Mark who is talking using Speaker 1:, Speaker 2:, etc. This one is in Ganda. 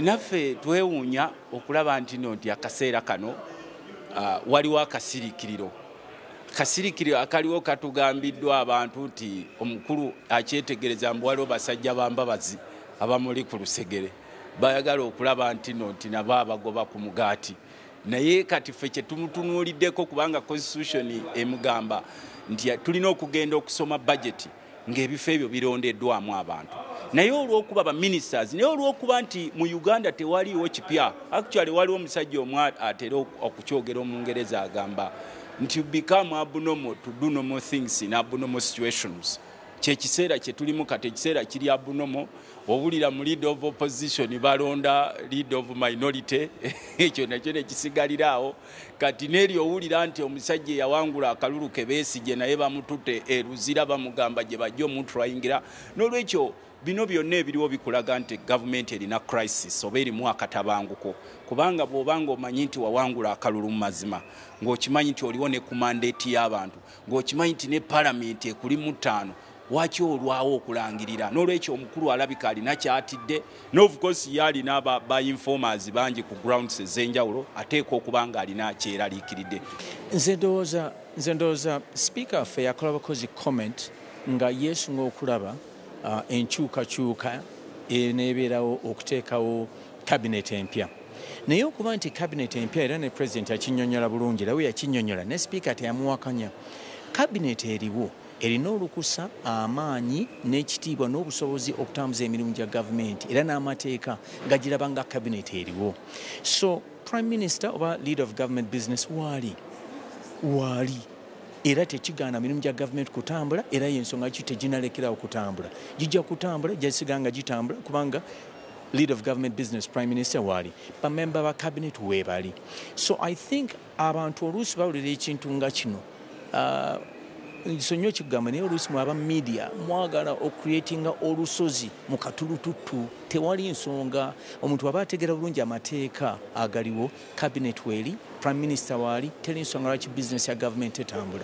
Speaker 1: naffe twewuunya okulaba nti akaseera kano waliwo akasirikiriro akaliwo katugambiddwa abantu nti omukulu akyetegereza mbu waliwo basajja bambabazi abamuli ku lusegere bayagala okulaba nti nabo abagoba ku mugaati. Naye kati ffe kye tumutunuuliddeko kubanga constitution emugamba nti tulina okugenda okusoma budget ng'ebifo ebyo birondeddwamu abantu. Naye olw'okuba ba ministers, naye olw'okuba nti mu Uganda tewaliiwo kipya, actually waliwo omusajja omu atera okukyogera Omungereza agamba nti you become abnormal to do normal things in abnormal situations. Kyekiseera kye tulimu kati ekiseera kiri abnormal, obulira mu leader of opposition balonda leader of minority ekyo nakyo nekisigaliraawo. Kati neri owulira nti omusajja yawangula akalulu ke Besigye naye bamutute eruzira bamugamba gye bajja omutryingira. N'olwekyo bino byonna ebiriwo bikulaga nti government erina crisis oba erimu akatabanguko, kubanga bw'obanga omanyi nti wawangula akalulu mu mazima, ng'okimanyi nti oliwo ne ku mandate y'abantu, ng'okimanyi nti ne parliament ekuli mu 5, waki olwawo okulangirira? N'olwekyo omukulu alabika alina kyatidde, of course yalina ba informers bangi ku grounds ez'enjawulo, ateeka okuba nga alina kyeraliikiridde.
Speaker 2: Nze ndowooza Speaker waffe yakola bakozi comment nga yeesunga okulaba enkyukakyuka eneebeerawo okuteekawo cabinet empya. Naye okuba nti cabinet empya era ne president akinyonyola bulungi, era we yakinyonyola ne speaker teyamuwakanya, cabinet eriwo erina olukusa, amaanyi n'ekitiibwa n'obusobozi okutambuza emirimu gya gavumenti era n'amateeka gagiraba nga cabinet eriwo. So prime minister oba leader of government business waali era tekigaana mirimu gya gavumenti kutambula, era y'ensonga ki teginalekerawo kutambula. Gijja kutambula, gyasiga nga gitambula kubanga leader of government business prime minister waali, bamemba ba cabinet weebali. So I think abantu oluusi bawulira ekintu nga kino, nsonyiwa ekigamba naye oluusi mwaba media mwagala ocreatinga olusozi mu katulututtu. Tewali nsonga, omuntu aba ategeera bulungi amateeka agaliwo, cabinet weeri, prime minister waali, teri nsonga lwaki business ya gavumenti etambula.